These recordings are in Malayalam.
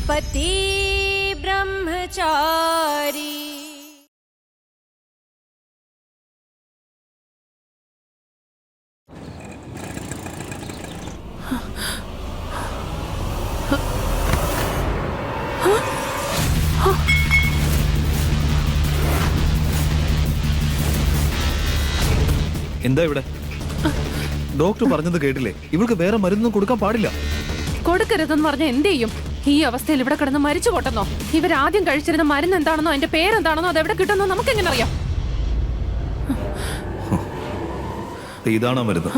पति ब्रह्मचारी। എന്താ ഇവിടെ? ഡോക്ടർ പറഞ്ഞത് കേട്ടില്ലേ? ഇവൾക്ക് വേറെ മരുന്നൊന്നും കൊടുക്കാൻ പാടില്ല. കൊടുക്കരുതെന്ന് പറഞ്ഞ എന്ത് ചെയ്യും? ഈ അവസ്ഥയിൽ ഇവിടെ കിടന്ന് മരിച്ചു പോട്ടെന്നോ? ഇവരാദ്യം കഴിച്ചിരുന്ന മരുന്ന് എന്താണെന്നോ അതിന്റെ പേരെന്താണെന്നോ അത് എവിടെ കിട്ടുന്നോ നമുക്ക് എങ്ങനെ അറിയാം? ഇതാണോ മരുന്ന്?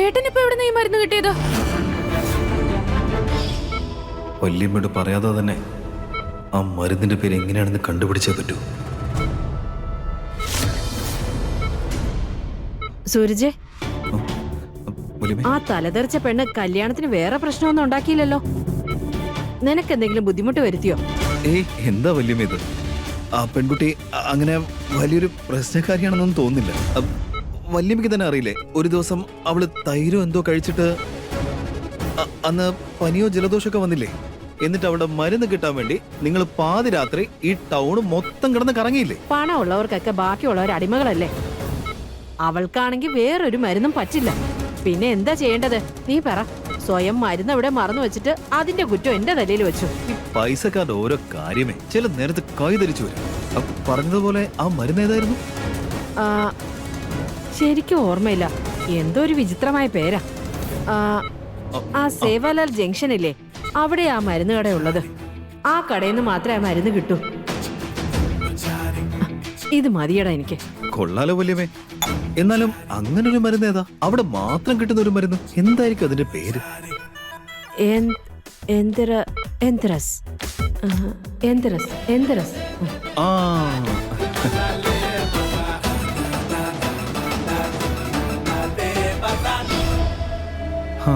ഏട്ടനിപ്പോ എവിടെ ഈ മരുന്ന് കിട്ടിയത്? വല്യമ്മയോട് പറയാതെ തന്നെ ആ മരുന്നിന്റെ പേര് എങ്ങനെയാണെന്ന് കണ്ടുപിടിച്ചേ പറ്റൂ. സൂരജ്, ആ തലതെറിച്ച പെണ്ണ് കല്യാണത്തിന് വേറെ പ്രശ്നമൊന്നും ഉണ്ടാക്കിയില്ലല്ലോ. നിനക്കെന്തെങ്കിലും ബുദ്ധിമുട്ട് വരുത്തിയോ? ഏയ്, എന്താ വല്യമ്മ ഇത്? ആ പെൺകുട്ടി അങ്ങനെ വലിയൊരു പ്രശ്നക്കാരിയാണെന്നൊന്നും തോന്നുന്നില്ല. വല്യമ്മയ്ക്ക് തന്നെ അറിയില്ലേ, ഒരു ദിവസം അവള് തൈരോ എന്തോ കഴിച്ചിട്ട് അന്ന് പനിയോ ജലദോഷമൊക്കെ വന്നില്ലേ? എന്നിട്ട് അവിടെ മരുന്ന് കിട്ടാൻ വേണ്ടി നിങ്ങൾ പാതിരാത്രി ഈ ടൗണ് മൊത്തം കിടന്ന് കറങ്ങിയില്ലേ? പണം ഉള്ളവർക്കൊക്കെ ബാക്കിയുള്ളവർ അടിമകളല്ലേ? അവൾക്കാണെങ്കിൽ വേറൊരു മരുന്നും പറ്റില്ല. പിന്നെ എന്താ ചെയ്യേണ്ടത്? നീ പറ. സ്വയം മരുന്ന് അവിടെ മറന്നു വെച്ചിട്ട് അതിന്റെ കുറ്റം എന്റെ തലയിൽ വെച്ചു. ഈ പൈസക്കാരുടെ ഓരോ കാര്യമേ ചില നേരത്തെ കൈതരിച്ചു വരും. പറഞ്ഞതുപോലെ ആ മരുന്ന് ഏതായിരുന്നു? ശരിക്കും ഓർമ്മയില്ല. എന്തോ ഒരു വിചിത്രമായ പേരാ. ആ സേവാലാൽ ജംഗ്ഷൻ ഇല്ലേ, അവിടെ ആ മരുന്ന് കട ഉള്ളത്. ആ കടയിൽ നിന്ന് മാത്രമേ ആ മരുന്ന് കിട്ടൂ. ഇത് മതിയടാ എനിക്ക്. കൊള്ളാലോ വല്യമ്മേ. എന്നാലും അങ്ങനൊരു മരുന്ന് ഏതാ? അവിടെ മാത്രം കിട്ടുന്ന ഒരു മരുന്ന് എന്തായിരിക്കും അതിന്റെ പേര്? ആ,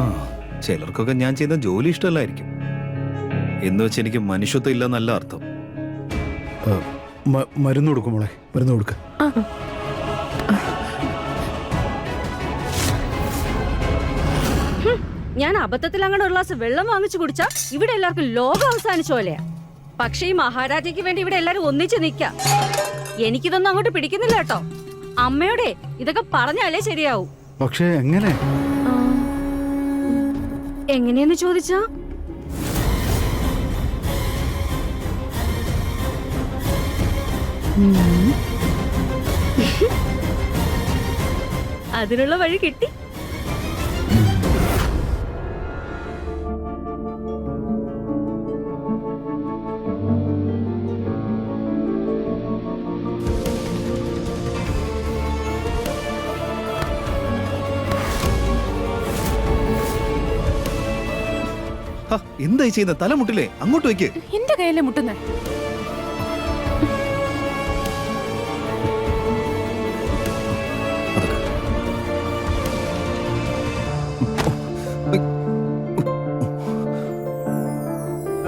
ചിലർക്കൊക്കെ ഞാൻ ചെയ്യുന്ന ജോലി ഇഷ്ടമല്ലായിരിക്കും. എന്ന് വെച്ച് എനിക്ക് മനുഷ്യത്വം ഇല്ലെന്നല്ല അർത്ഥം. മരുന്ന് കൊടുക്കും മോളെ, മരുന്ന് കൊടുക്ക. ഞാൻ അബദ്ധത്തിൽ അങ്ങനെ ഒരു ഗ്ലാസ് വെള്ളം വാങ്ങിച്ചു കുടിച്ചാ ഇവിടെ എല്ലാവർക്കും ലോകം അവസാനിച്ച പോലെയാ. പക്ഷേ ഈ മഹാരാജയ്ക്ക് വേണ്ടി ഇവിടെ എല്ലാരും ഒന്നിച്ച് നിൽക്കാം. എനിക്കിതൊന്നും അങ്ങോട്ട് പിടിക്കുന്നില്ല കേട്ടോ. അമ്മയോടെ ഇതൊക്കെ പറഞ്ഞാലേ ശരിയാവൂ. പക്ഷേ എങ്ങനെ? എങ്ങനെയെന്ന് ചോദിച്ചാ അതിനുള്ള വഴി കിട്ടി. എന്തായി ചെയ്യുന്ന? തലമുട്ടില്ലേ? അങ്ങോട്ട് വെക്ക്. എന്റെ കയ്യിലെ മുട്ടുന്നേ.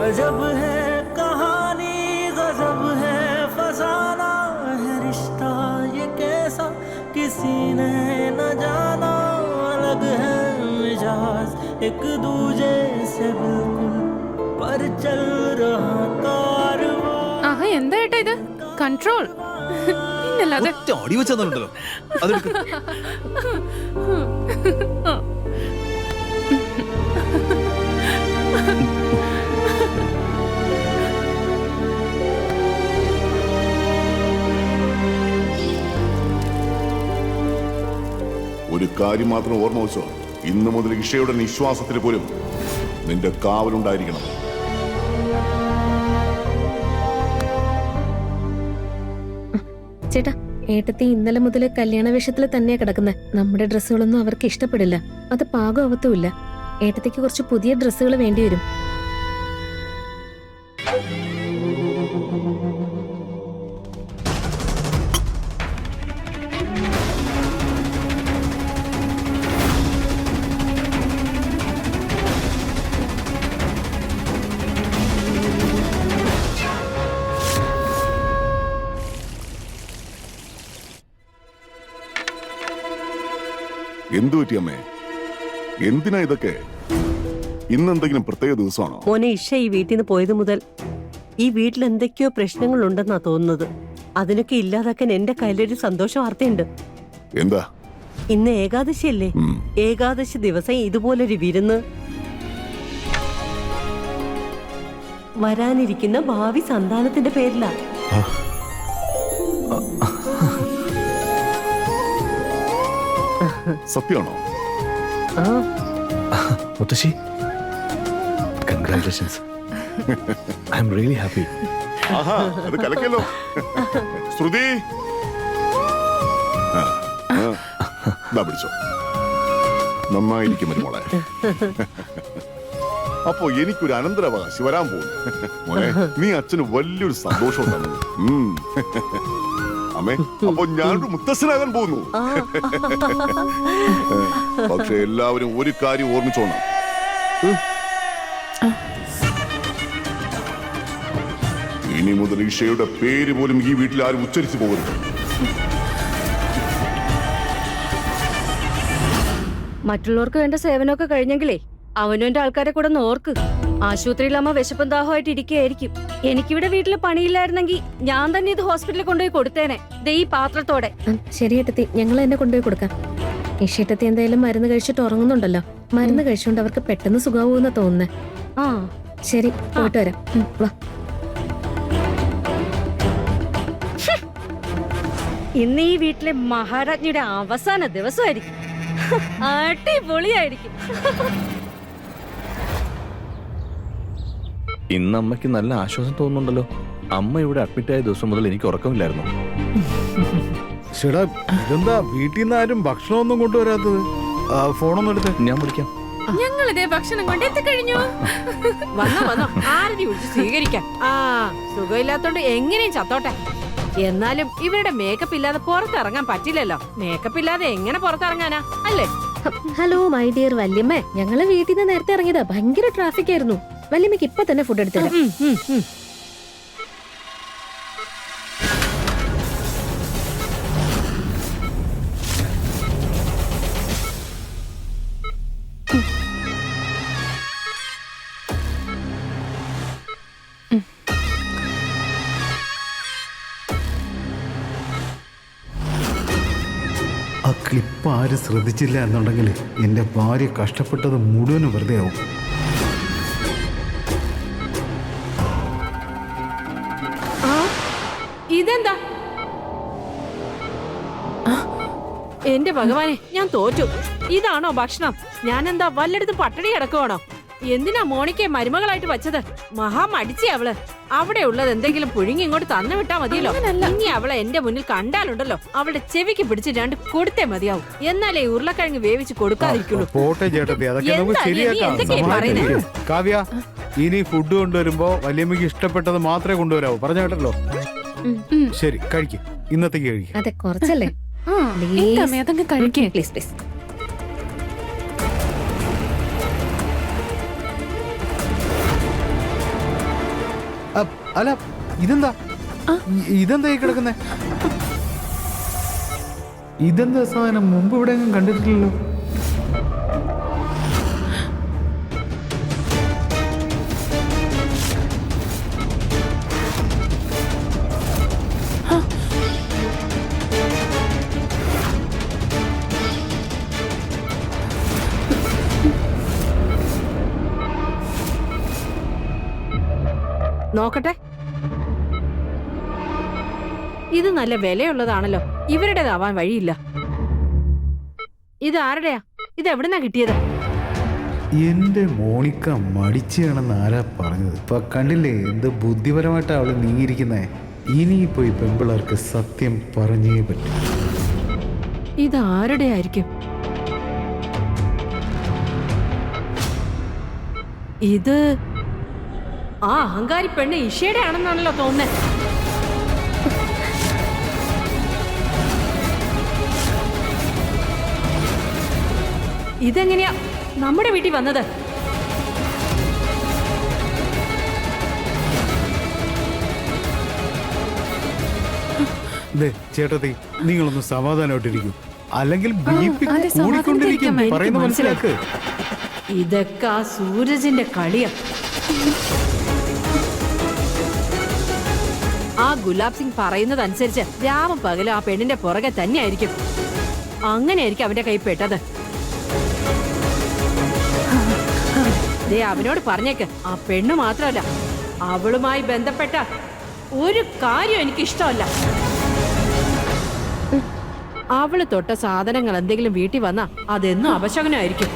गजब है कहानी, गजब है फसाना है रिश्ता ये कैसा किसी ने न जाना. अलग है मिजाज एक दूजे से बिल्कुल पर चल रहा कारवां. ആഹാ, എന്താ ഏട്ടാ ഇത്? കൺട്രോൾ ഇന്നല്ലാതെ അടി വെച്ചോ. അതെടുക്ക്. ഒരു കാര്യം മാത്രം ഓർമ്മ വെച്ചോ, ഇന്നു മുതൽ ഇഷയുടെ നിശ്വാസത്തിന് പോലും നിന്റെ കാവലുണ്ടായിരിക്കണം. ചേട്ടാ, ഏട്ടത്തി ഇന്നലെ മുതൽ കല്യാണ വേഷത്തിൽ തന്നെയാ കിടക്കുന്നത്. നമ്മുടെ ഡ്രസ്സുകളൊന്നും അവർക്ക് ഇഷ്ടപ്പെടില്ല. അത് പാകമാവത്തുമില്ല. ഏട്ടത്തിക്ക് കുറച്ച് പുതിയ ഡ്രസ്സുകൾ വേണ്ടി വരും. എന്തു പറ്റി അമ്മേ? എന്തിനാ ഇതൊക്കെ? ഇന്നെന്തെങ്കിലും പ്രത്യേക ദിവസമാണോ? മോനെ, ഇഷ ഈ വീട്ടിൽ നിന്ന് പോയത് മുതൽ ഈ വീട്ടിൽ എന്തൊക്കെയോ പ്രശ്നങ്ങളുണ്ടെന്നാ തോന്നുന്നത്. അതിനൊക്കെ ഇല്ലാതാക്കാൻ എന്റെ കയ്യിലൊരു സന്തോഷ വാർത്തയുണ്ട്. എന്താ? ഇന്ന് ഏകാദശിയല്ലേ? ഏകാദശി ദിവസം ഇതുപോലൊരു വിരുന്ന് വരാനിരിക്കുന്ന ഭാവി സന്താനത്തിന്റെ പേരിലാ. സത്യമാണോ? മുത്തശ്ശി, congratulations. I am really happy. ആഹാ, അത് കലക്കല്ലോ. ശ്രുതി, ദാ പിടിച്ചോ. നന്നായിരിക്കും മോളെ. അപ്പോ എനിക്കൊരു അനന്തരാവകാശി വരാൻ പോകുന്നു. മോനെ, നീ അച്ഛന് വലിയൊരു സന്തോഷം ഉണ്ടാകുന്നു. അമ്മേ, അപ്പൊ ഞാനൊരു മുത്തശ്ശനാകാൻ പോകുന്നു. പക്ഷെ എല്ലാവരും ഒരു കാര്യം ഓർമ്മിച്ചോണം. ഇനി മുതൽ ഈശയുടെ പേര് പോലും ഈ വീട്ടിൽ ആരും ഉച്ചരിച്ചു പോകരുത്. മറ്റുള്ളവർക്ക് വേണ്ട സേവനമൊക്കെ കഴിഞ്ഞെങ്കിലേ അവനവന്റെ ആൾക്കാരെ കൂടെ ഒന്ന് ഓർക്ക്. ആശുപത്രിയിൽ അമ്മ വിശപ്പും ദാഹമായിട്ട് ഇരിക്കുകയായിരിക്കും. എനിക്കിവിടെ വീട്ടിൽ പണിയില്ലായിരുന്നെങ്കിൽ ഞാൻ തന്നെ ഇത് ഹോസ്പിറ്റലിൽ കൊണ്ടുപോയി കൊടുത്തേനെ, ദേ ഈ പാത്രത്തോടെ. ശരി ഏട്ടത്തി, ഞങ്ങൾ എന്നെ കൊണ്ടുപോയി കൊടുക്കാം. ഇഷേട്ടത്തി എന്തായാലും മരുന്ന് കഴിച്ചിട്ട് ഉറങ്ങുന്നുണ്ടല്ലോ. മരുന്ന് കഴിച്ചുകൊണ്ട് അവർക്ക് പെട്ടെന്ന് സുഖാവൂന്ന് തോന്നുന്നേ. ആ ശരി, പോയിട്ട് വരാം. വാ. ഇന്ന് ഈ വീട്ടിലെ മഹാരാജ്ഞിയുടെ അവസാന ദിവസമായിരിക്കും. അടിപൊളിയായിരിക്കും. ഇന്ന് അമ്മയ്ക്ക് നല്ല ആശ്വാസം തോന്നുന്നുണ്ടല്ലോ. അമ്മ ഇവിടെ അഡ്മിറ്റ് ആയ ദിവസം മുതൽ എനിക്ക് ഉറക്കമില്ലായിരുന്നു. ചേട്ടാ, ഇതെന്താ വീട്ടിൽ നിന്ന് ആരും ഭക്ഷണമൊന്നും കൊണ്ടുവരാത്തത്? ഫോണൊന്നും എടുത്ത് ഞാൻ വിളിക്കാം. ഞങ്ങൾ ഇതേ ഭക്ഷണം കൊണ്ട് എത്തിക്കഴിഞ്ഞു. വന്നോ ആരതി വിളിച്ച് സ്വീകരിക്കാൻ. ആ, സുഖമില്ലാത്തോണ്ട് എങ്ങനെയും ചത്തോട്ടെ. എന്നാലും ഇവരുടെ മേക്കപ്പ് ഇല്ലാതെ പുറത്തിറങ്ങാൻ പറ്റില്ലല്ലോ. മേക്കപ്പ് ഇല്ലാതെ എങ്ങനെ പുറത്തിറങ്ങാനാ, അല്ലേ? ഹലോ മൈ ഡിയർ വല്യമ്മ, ഞങ്ങള് വീട്ടിൽ നിന്ന് നേരത്തെ ഇറങ്ങിയതാ. ഭയങ്കര ട്രാഫിക് ആയിരുന്നു. വല്യമ്മക്ക് ഇപ്പൊ തന്നെ ഫുഡ് എടുത്തില്ല. ആ ക്ലിപ്പ് ആരും ശ്രദ്ധിച്ചില്ല എന്നുണ്ടെങ്കിൽ എൻ്റെ ഭാര്യ കഷ്ടപ്പെട്ടത് മുഴുവനും വെറുതെ ആവും. ഇതെന്താ? എന്റെ ഭഗവാനെ, ഞാൻ തോറ്റു. ഇതാണോ ഭക്ഷണം? ഞാനെന്താ വല്ലയിടത്തും പട്ടിണി കിടക്കുവാണോ? എന്തിനാ മോണിക്കെ മരുമകളായിട്ട് വച്ചത്? മഹാ മടിച്ചേ അവള്. അവിടെ ഉള്ളത് എന്തെങ്കിലും പുഴുങ്ങി ഇങ്ങോട്ട് തന്നു വിട്ടാ മതിയല്ലോ. ഇനി അവളെ എന്റെ മുന്നിൽ കണ്ടാലുണ്ടല്ലോ, അവളുടെ ചെവിക്ക് പിടിച്ച് രണ്ട് കൊടുത്തേ മതിയാവും. എന്നാലേ ഉരുളക്കിഴങ്ങ് വേവിച്ച് കൊടുക്കാതിരിക്കുള്ളൂ. പോട്ടെ ചേട്ടത്തി, അതൊക്കെ നമുക്ക് എന്താ നീ ശരിയാക്കാം. എന്തൊക്കെയാ പറയുന്നേ? കാവ്യ, ഇനി ഫുഡ് കൊണ്ടുവരുമ്പോ വല്യമ്മയ്ക്ക് ഇഷ്ടപ്പെട്ടത് മാത്രമേ കൊണ്ടുവരാവൂ. പറഞ്ഞ കേട്ടല്ലോ. ശരി, കഴിക്കും. ഇന്നത്തേക്ക് കഴിക്കും. അതെ, കുറച്ചല്ലേ. അതങ്ങ് കഴിക്കേ. Please please. അല്ല, ഇതെന്താ ഇതെന്താ ഈ കിടക്കുന്നേ? ഇതെന്താ സാധനം? മുമ്പ് ഇവിടെ കണ്ടിട്ടില്ലല്ലോ. നോക്കട്ടെ. ഇത് നല്ല വിലയുള്ളതാണല്ലോ. ഇവരുടേതാവാൻ വഴിയില്ല. ഇത് ആരുടെയാ? ഇത് എവിടുന്നാ കിട്ടിയത്? എന്റെ മോണിക്ക മടിച്ചാണെന്ന് ആരാ പറഞ്ഞത്? ഇപ്പൊ കണ്ടില്ലേ എന്ത് ബുദ്ധിപരമായിട്ടാ അവള് നീങ്ങിയിരിക്കുന്നേ. ഇനിയിപ്പോ ഈ പെമ്പിളർക്ക് സത്യം പറഞ്ഞേ പറ്റും. ഇത് ആരുടെ ആയിരിക്കും? ഇത് ആ അഹങ്കാരി പെണ്ണ് ഇഷയുടെ ആണെന്നാണല്ലോ തോന്നുന്നത്. ഇതെങ്ങനെയാ നമ്മുടെ വീട്ടിൽ വന്നത്? ചേട്ടത്തി, നിങ്ങളൊന്ന് സമാധാനമായിട്ടിരിക്കും. അല്ലെങ്കിൽ BP അതെ, കൂടിക്കൊണ്ടിരിക്കും. സമാധാനത്തിലിരിക്കാൻ പറയുന്ന മനസ്സിലാക്ക്. ഇതൊക്കെ ആ സൂരജിന്റെ കളിയാ. ആ ഗുലാബ് സിംഗ് പറയുന്നതനുസരിച്ച് രാവും പകലും ആ പെണ്ണിന്റെ പുറകെ തന്നെയായിരിക്കും. അങ്ങനെയായിരിക്കും അവന്റെ കൈ പെട്ടത്. ദേ അവനോട് പറഞ്ഞേക്ക്, ആ പെണ്ണ് മാത്രമല്ല അവളുമായി ബന്ധപ്പെട്ട ഒരു കാര്യം എനിക്ക് ഇഷ്ടമല്ല. അവള് തൊട്ട സാധനങ്ങൾ എന്തെങ്കിലും വീട്ടിൽ വന്നാ അതെന്നും അപശകനമായിരിക്കും.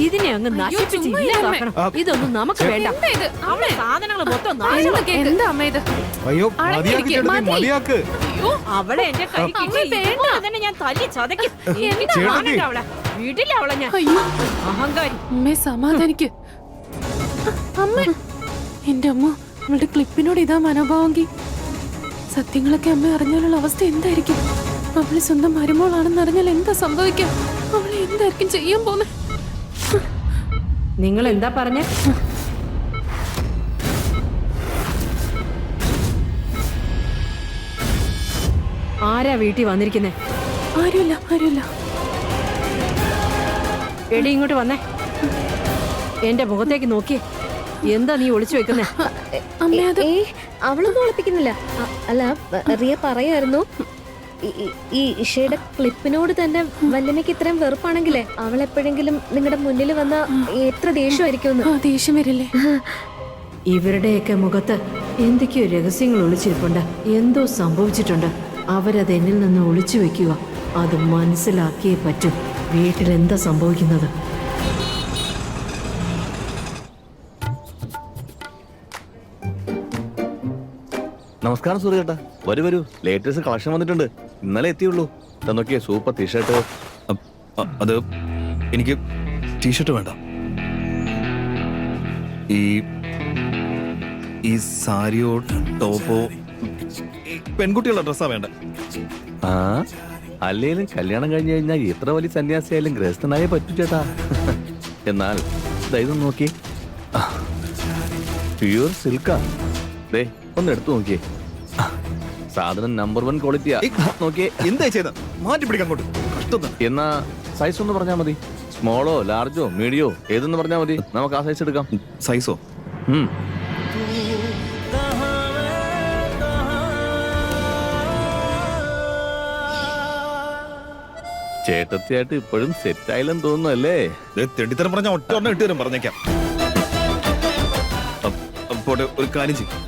ഇതിനെ അങ്ങ് നശിപ്പിച്ച് ചുമ്മാ ഇല്ലാതാക്കണം. ഇതൊന്നും നമുക്ക് വേണ്ട. എന്താ ഇത്? അവളെ സാധനങ്ങൾ മൊത്തം അയ്യോ, എന്താ അമ്മ ഇത്? അയ്യോ അടങ്ങിയിരിക്ക്, മതിയാക്ക് ചേട്ടത്തി, മതി. മതിയാക്ക്. അവളെ എന്റെ കൈ കിട്ടി തന്നെ ഞാൻ തല്ലി ചതയ്ക്കും. എന്നിട്ട് ചേട്ടത്തി. കാണണ്ട അവളെ. വീട്ടിലെ അവളെ ഞാൻ. അയ്യോ, അഹങ്കാരി. അമ്മേ സമാധാനിക്ക്. അമ്മ, എന്റെ അമ്മ, അവളുടെ ക്ലിപ്പിനോട് ഇതാ മനോഭാവമെങ്കിൽ സത്യങ്ങളൊക്കെ അമ്മ അറിഞ്ഞാലുള്ള അവസ്ഥ എന്തായിരിക്കും? അവള് സ്വന്തം മരുമോളാണെന്ന് അറിഞ്ഞാൽ എന്താ സംഭവിക്കുക? അവളെ എന്തായിരിക്കും ചെയ്യാൻ പോന്നെ? നിങ്ങൾ എന്താ പറഞ്ഞ? ആരാ വീട്ടിൽ വന്നിരിക്കുന്നേ? ആരുമില്ല, ആരുമില്ല. എടി ഇങ്ങോട്ട് വന്നേ. എന്റെ മുഖത്തേക്ക് നോക്കിയേ. എന്താ നീ ഒളിച്ചു വെക്കുന്നേ? അമ്മ അത് അവളൊന്നും ഒളിപ്പിക്കുന്നില്ല. അല്ല, റിയ പറയായിരുന്നു ഈ ഇഷയുടെ ക്ലിപ്പിനോട് തന്നെ വല്യമ്മയ്ക്ക് ഇത്രയും വെറുപ്പാണെങ്കിലേ അവൾ എപ്പോഴെങ്കിലും നിങ്ങളുടെ മുന്നിൽ വന്ന എത്ര ദേഷ്യമായിരിക്കും. ആ ദേഷ്യം വരില്ലേ? ഇവരുടെയൊക്കെ മുഖത്ത് എന്തൊക്കെയോ രഹസ്യങ്ങൾ ഒളിച്ചിരിപ്പുണ്ട്. എന്തോ സംഭവിച്ചിട്ടുണ്ട്. അവരത് എന്നിൽ നിന്ന് ഒളിച്ചു വെക്കുക. അത് മനസ്സിലാക്കിയേ പറ്റൂ. വീട്ടിൽ എന്താ സംഭവിക്കുന്നത്? നമസ്കാരം സൂര്യേട്ടാ. വരൂ വരൂ, ലേറ്റസ്റ്റ് കളക്ഷൻ വന്നിട്ടുണ്ട്. ഇന്നലെ എത്തിയുള്ളൂ. നോക്കിയേ, സൂപ്പർ ടീഷർട്ട്. അത് എനിക്ക് ടീഷർട്ട് വേണ്ട. ഈ സാരിയോ ടോപ്പോ പെൺകുട്ടികളുടെ ഡ്രസ്സാ വേണ്ട. ആ അല്ലേലും കല്യാണം കഴിഞ്ഞു കഴിഞ്ഞാൽ എത്ര വലിയ സന്യാസിയായാലും ഗൃഹസ്ഥനായേ പറ്റൂ ചേട്ടാ. എന്നാൽ ഇതൊന്ന് നോക്കി, പ്യൂർ സിൽക്കാ. ദേ ഒന്ന് എടുത്തു നോക്കിയേ. സാധനം നമ്പർ 1 ക്വാളിറ്റിയാ. നോക്കിയേ. എന്താ ചെയ്ത മാറ്റി പിടിക്കാൻ അങ്ങോട്ട്. കഷ്ടം. എന്നാ സൈസ് ഒന്ന് പറഞ്ഞാൽ മതി. സ്മോളോ ലാർജോ മീഡിയോ ഏതെന്ന് പറഞ്ഞാൽ മതി. നമുക്ക് ആ സൈസ് എടുക്കാം. സൈസോ? ചേട്ടത്തിയായിട്ട് ഇപ്പോഴും സെറ്റായില്ലെന്ന് തോന്നുന്നു അല്ലേ? തെണ്ടിത്തരം പറഞ്ഞ ഒറ്റ ഒരെണ്ണം ഇട്ടുതരും പറഞ്ഞേക്കാം. പോട്ടെ, ഒരു കാര്യം ചെയ്യും.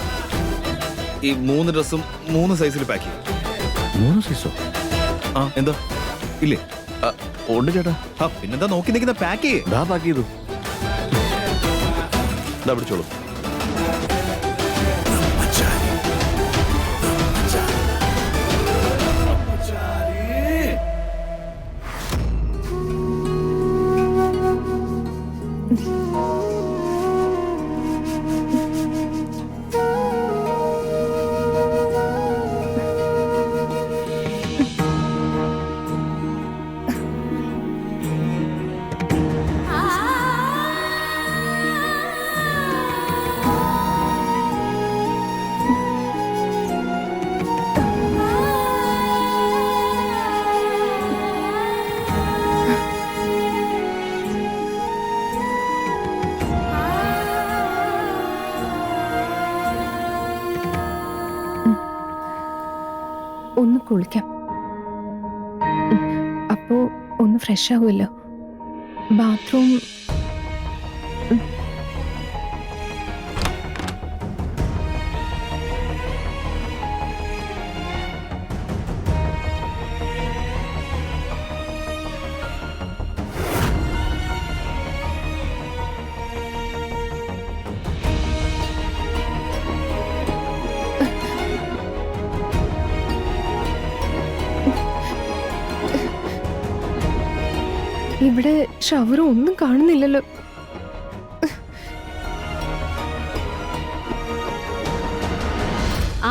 ഈ 3 ഡ്രസ്സും 3 സൈസിൽ പാക്ക് ചെയ്യും. 3 സൈസോ? ആ എന്താ ഇല്ലേ? ഉണ്ട് ചേട്ടാ. പിന്നെന്താ നോക്കി നിൽക്കുന്ന? പാക്ക് ചെയ്യേ. ദാ പാക്ക് ചെയ്തു. ദാ പിടിച്ചോളൂ. ഒന്ന് കുളിക്കാം. അപ്പോ ഒന്ന് ഫ്രഷ് ആവുമല്ലോ. ബാത്റൂം ഇവിടെ ഷവറും ഒന്നും കാണുന്നില്ലല്ലോ.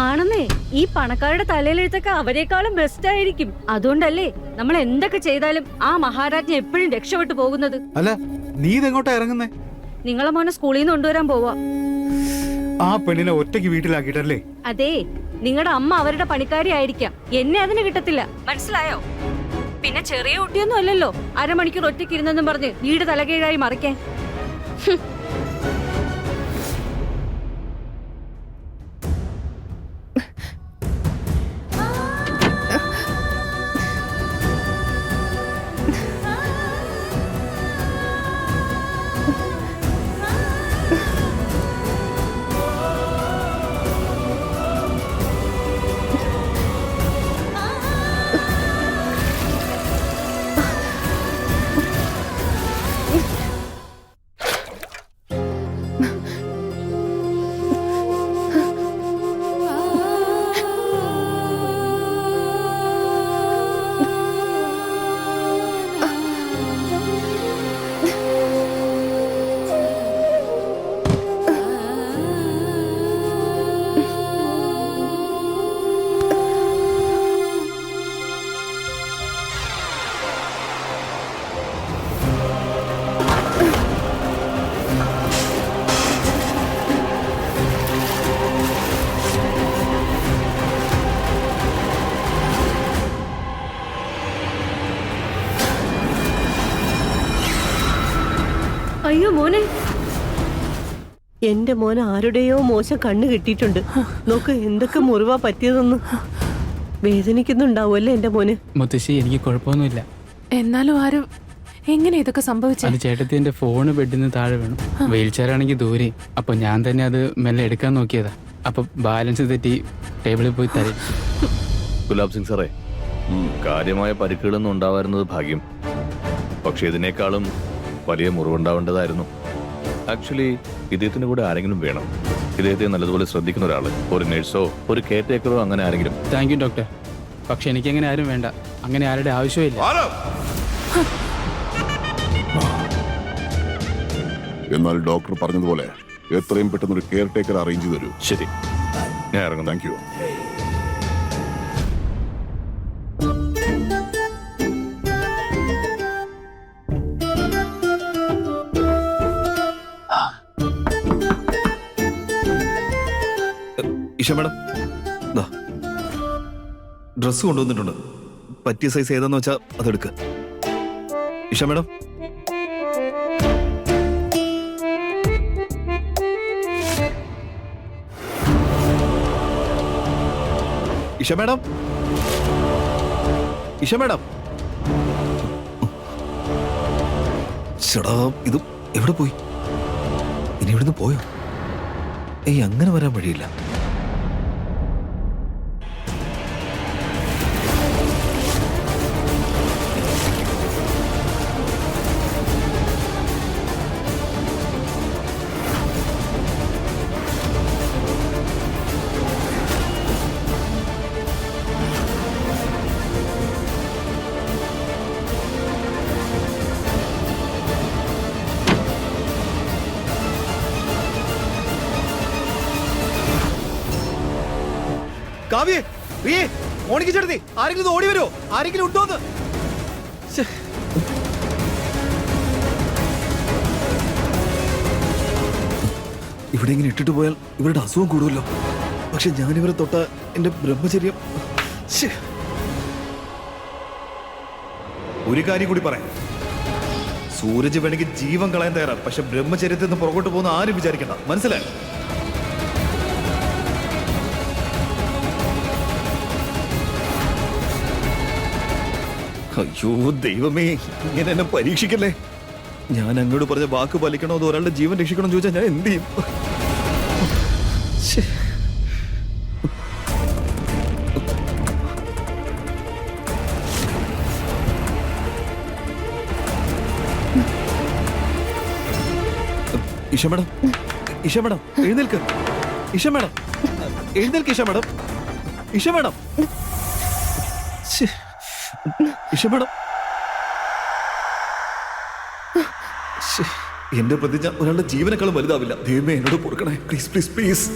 ആണെന്നേ, ഈ പണക്കാരുടെ തലയിലെഴുത്തൊക്കെ അവരെക്കാളും ബെസ്റ്റ് ആയിരിക്കും. അതുകൊണ്ടല്ലേ നമ്മൾ എന്തൊക്കെ ചെയ്താലും ആ മഹാരാജ്ഞി എപ്പോഴും രക്ഷപ്പെട്ടു പോകുന്നത്. അല്ല, നീ ഇതെങ്ങോട്ടാ ഇറങ്ങുന്നേ? നിങ്ങളെ മോനെ സ്കൂളിൽ നിന്ന് കൊണ്ടുവരാൻ പോവാ. ആ പെണ്ണിനെ ഒറ്റയ്ക്ക് വീട്ടിലാക്കിയിട്ടല്ലേ? അതെ, നിങ്ങളുടെ അമ്മ അവരുടെ പണിക്കാരി ആയിരിക്കാം, എന്നെ അതിന് കിട്ടത്തില്ല, മനസ്സിലായോ? പിന്നെ ചെറിയ കുട്ടിയൊന്നും അല്ലല്ലോ അരമണിക്കൂർ ഒറ്റയ്ക്ക് ഇരുന്നെന്നും പറഞ്ഞ് വീട് തലകീഴായി മറിക്കാൻ. അയ്യോ മോനെ, എന്റെ മോനെ ആരുടെയോ മോശം കണ്ണ് കിട്ടിയിട്ടുണ്ട്. നോക്ക് എന്തൊക്കെ മുറിവാ പറ്റിയതെന്ന്. വേദനിക്കുന്നുണ്ടാവുമല്ലേ എന്റെ മോന്? മുത്തശ്ശി, എനിക്ക് കുഴപ്പമൊന്നുമില്ല. എന്നാലും ആരും എങ്ങനെ ഇതൊക്കെ സംഭവിച്ചത്? അത് ചേട്ടത്തി എന്റെ ഫോണ് ബെഡിൽ നിന്ന് താഴെ വീണു. വീൽ ചെയർ ആണെങ്കിൽ ദൂരെ. അപ്പൊ ഞാൻ തന്നെ അത് മെല്ലെ എടുക്കാൻ നോക്കിയതാ. അപ്പൊ ബാലൻസ് തെറ്റി ടേബിളിൽ പോയി തരി. ഗുലാബ് സിംഗ് സാറേ, കാര്യമായ പരിക്കുകളൊന്നും ഉണ്ടാവാറുന്നത് ഭാഗ്യം. പക്ഷെ ഇതിനേക്കാളും വലിയ മുറിവുണ്ടാവേണ്ടതായിരുന്നു. ആക്ച്വലി ഇദ്ദേഹത്തിന്റെ കൂടെ ആരെങ്കിലും വേണം. ഇദ്ദേഹത്തെ നല്ലതുപോലെ ശ്രദ്ധിക്കുന്ന ഒരാള്, ഒരു നഴ്സോ ഒരു കെയർ ടേക്കറോ, അങ്ങനെ ആരെങ്കിലും. Thank you doctor. പക്ഷെ എനിക്കങ്ങനെ ആരും വേണ്ട. അങ്ങനെ ആരുടെ ആവശ്യമില്ല. എന്നാൽ ഡോക്ടർ പറഞ്ഞതുപോലെ എത്രയും പെട്ടെന്ന് ഒരു കെയർ ടേക്കർ അറേഞ്ച് ചെയ്തു തരൂ. ശരി, ഞാൻ ഇറങ്ങും. Thank you. Isha madam, dress കൊണ്ടുവന്നിട്ടുണ്ട്. പറ്റിയ സൈസ് ഏതാന്ന് വെച്ചാ അതെടുക്ക. Isha madam, Isha madam, Isha madam. ചേടാ, ഇത് എവിടെ പോയി? ഇനി ഇവിടുന്ന് പോയോ? ഏയ്, അങ്ങനെ വരാൻ വഴിയില്ല. കാവ്യേ, പ്രിയേ, മോണിക്ക് ചേട്ടത്തി, ആരെങ്കിലും ഓടി വരുമോ? ആരെങ്കിലും ഉണ്ടോന്ന്? ഇവിടെ ഇങ്ങനെ ഇട്ടിട്ട് പോയാൽ ഇവരുടെ അസുഖം കൂടുമല്ലോ. പക്ഷെ ഞാനിവരെ തൊട്ട എന്റെ ബ്രഹ്മചര്യം. ഒരു കാര്യം കൂടി പറയാം, സൂരജ് വേണമെങ്കിൽ ജീവൻ കളയാൻ തയ്യാറാണ്. പക്ഷെ ബ്രഹ്മചര്യത്തിൽ നിന്ന് പുറകോട്ട് പോകുന്ന ആരും വിചാരിക്കണ്ട, മനസ്സിലായോ? അയ്യോ ദൈവമേ, ഇങ്ങനെ എന്നെ പരീക്ഷിക്കല്ലേ. ഞാൻ അങ്ങോട്ട് പറഞ്ഞ വാക്ക് പാലിക്കണോ അതോ ഒരാളുടെ ജീവൻ രക്ഷിക്കണോ എന്ന് ചോദിച്ചാൽ ഞാൻ എന്ത് ചെയ്യും? ഇഷ മാഡം, ഇഷ മാഡം എഴുന്നേൽക്ക്. ഇഷ മാഡം എഴുന്നേൽക്ക്. Isha madam, Isha madam, Isha madam. എന്റെ പ്രതിജ്ഞ ഒരാളുടെ ജീവനേക്കാളും വലുതാവില്ല. ദൈവമേ, എന്നോട് പൊറുക്കണേ, പ്ലീസ് പ്ലീസ് പ്ലീസ്.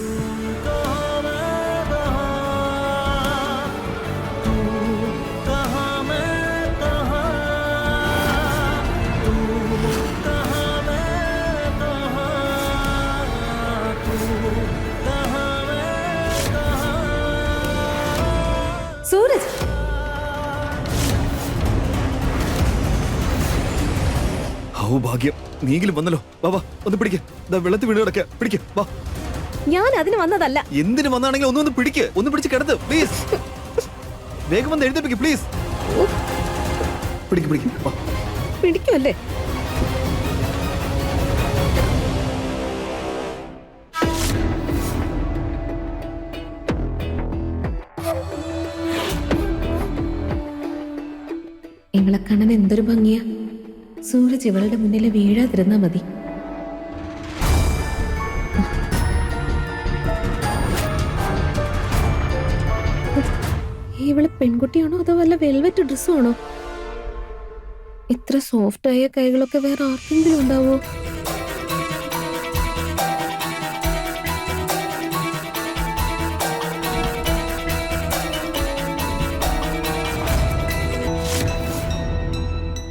സൂരജ് ഔ ഭാഗ്യം, നീങ്കിലും വന്നല്ലോ. വാ വാ, ഒന്ന് പിടിക്ക്. വെള്ളത്തിൽ വീണ് കിടക്കുക, പിടിക്ക് വാ. ഞാൻ അതിന് വന്നതല്ല. എന്തിനു വന്നാണെങ്കിൽ ഒന്ന് പിടിക്ക്, ഒന്ന് പിടിച്ച് കിടത്ത് പ്ലീസ്. വേഗം വന്ന് എഴുന്നേൽപ്പിക്ക് പ്ലീസ്. പിടിക്ക് പിടിക്ക് വാ. പിടിക്കുമല്ലേ? ഇവളെ കാണാൻ എന്തൊരു ഭംഗിയാ. സൂരജ് ഇവളുടെ മുന്നിൽ വീഴാതിരുന്നാ മതി. ഇവള് പെൺകുട്ടിയാണോ അതോ വല്ല വെൽവെറ്റ് ഡ്രസ്സും ആണോ? ഇത്ര സോഫ്റ്റ് ആയ കൈകളൊക്കെ വേറെ ആർക്കെങ്കിലും ഉണ്ടാവോ?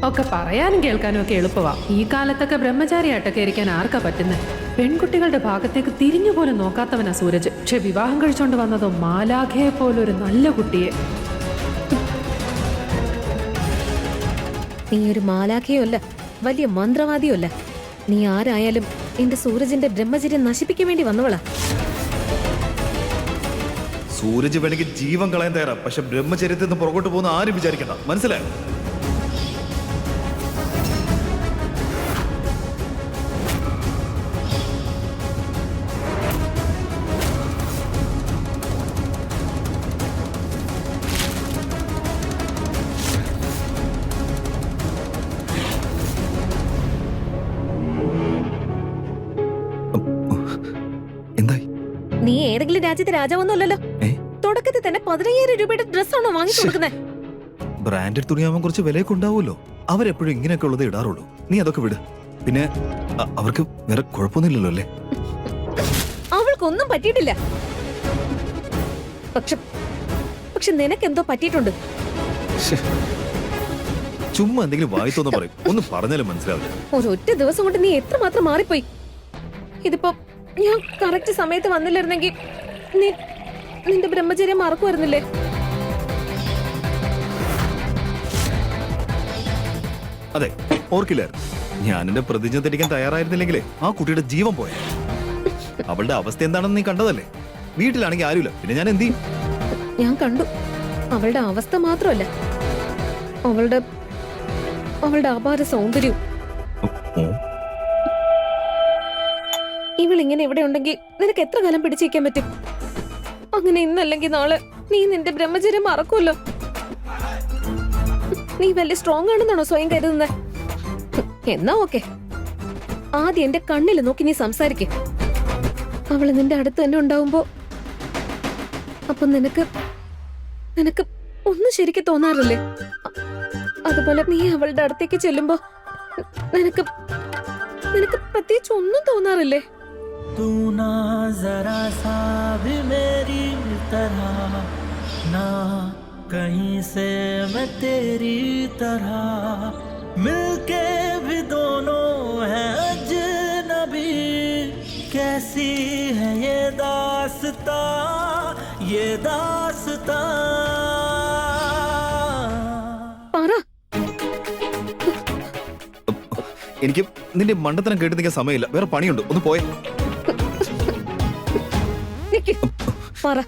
ഒക്കെ പറയാനും കേൾക്കാനും ഒക്കെ എളുപ്പമാ. ഈ കാലത്തൊക്കെ ബ്രഹ്മചാരിയായിട്ടൊക്കെ ഇരിക്കാൻ ആർക്കാ പറ്റുന്നത്? പെൺകുട്ടികളുടെ ഭാഗത്തേക്ക് തിരിഞ്ഞു പോലും നോക്കാത്തവനാ സൂരജ്. പക്ഷെ വിവാഹം കഴിച്ചോണ്ട് വന്നതോ മാലാഖയെ പോലൊരു നല്ല കുട്ടിയെ. നീ ഒരു മാലാഖയോ അല്ല, വലിയ മന്ത്രവാദിയോ അല്ല. നീ ആരായാലും എന്റെ സൂരജിന്റെ ബ്രഹ്മചര്യം നശിപ്പിക്കാൻ വേണ്ടി വന്നവളാ. സൂരജ് വേണമെങ്കിൽ ജീവൻ കളയാൻ തയ്യാറാ, പക്ഷെ ബ്രഹ്മചര്യത്തിൽ നിന്ന് പുറകോട്ട് പോകുന്ന ആരും വിചാരിക്കണ്ട, മനസ്സിലായോ? നീ ഏതെങ്കിലും രാജ്യത്തെ രാജാവൊന്നും അല്ലല്ലോ. തുടക്കത്തിൽ തന്നെ 15,000 രൂപയുടെ ഡ്രസ്സാണോ വാങ്ങിച്ചു കൊടുക്കുന്നത്? ബ്രാൻഡഡ് തുണിയാവാൻ കുറച്ച് വിലയൊക്കെ ഉണ്ടാവുമല്ലോ. അവരെപ്പോഴും ഇങ്ങനെയൊക്കെ ഉള്ളത് ഇടാറുള്ളൂ. നീ അതൊക്കെ വിട്. പിന്നെ അവർക്ക് വേറെ കുഴപ്പമൊന്നുമില്ലല്ലോ അല്ലേ? അവൾക്കൊന്നും പറ്റിയിട്ടില്ല. പക്ഷെ നിനക്കെന്തോ പറ്റിയിട്ടുണ്ട്. ചുമ്മാ എന്തെങ്കിലും വായിത്തോന്ന് പറയും, ഒന്ന് പറഞ്ഞാലും മനസ്സിലാവില്ല. ഒരൊറ്റ ദിവസം കൊണ്ട് നീ എത്രമാത്രം മാറിപ്പോയി. ഇതിപ്പോ ഞാൻ കറക്റ്റ് സമയത്ത് വന്നില്ലായിരുന്നെങ്കിൽ നിന്റെ ബ്രഹ്മചര്യം മറക്കുമായിരുന്നില്ലേ? അതെ, ഓർക്കില്ലായിരുന്നു. ഞാൻ എന്റെ പ്രതിജ്ഞ തെറ്റിക്കാൻ തയ്യാറായിരുന്നില്ലെങ്കിലേ ആ കുട്ടിയുടെ ജീവൻ പോയ. അവളുടെ അവസ്ഥ എന്താണെന്ന് നീ കണ്ടതല്ലേ? വീട്ടിലാണെങ്കിൽ ആരുമില്ല, പിന്നെ ഞാൻ എന്ത് ചെയ്യും? ഞാൻ കണ്ടു. അവളുടെ അവസ്ഥ മാത്രമല്ല, അവളുടെ അപാര സൗന്ദര്യവും. ഇവളിങ്ങനെ ഇവിടെ ഉണ്ടെങ്കിൽ നിനക്ക് എത്ര കാലം പിടിച്ചിരിക്കാൻ പറ്റും? അങ്ങനെ ഇന്നല്ലെങ്കിൽ നാളെ നീ നിന്റെ ബ്രഹ്മചര്യം മറക്കുമല്ലോ. നീ വലിയ സ്ട്രോങ് ആണെന്നാണോ സ്വയം കരുതുന്നത്? എന്നാ ഓക്കെ, ആദ്യം എന്റെ കണ്ണിൽ നോക്കി നീ സംസാരിക്കേ. അവള് നിന്റെ അടുത്ത് തന്നെ ഉണ്ടാവുമ്പോ അപ്പൊ നിനക്ക് ഒന്നും ശരിക്കും തോന്നാറില്ലേ? അതുപോലെ നീ അവളുടെ അടുത്തേക്ക് ചെല്ലുമ്പോ നിനക്ക് പ്രത്യേകിച്ച് ഒന്നും തോന്നാറില്ലേ? तू ना जरा सा भी मेरी तरह, ना कहीं से मैं तेरी तरह, मिलके भी दोनों हैं अजनबी. कैसी है ये दास्तां, ये दास्तां. എനിക്ക് നിന്റെ മണ്ടത്തരം കേട്ട് നിൽക്കാൻ സമയമില്ല, വേറെ പണിയുണ്ട്, ഒന്ന് പോയേ. പറ.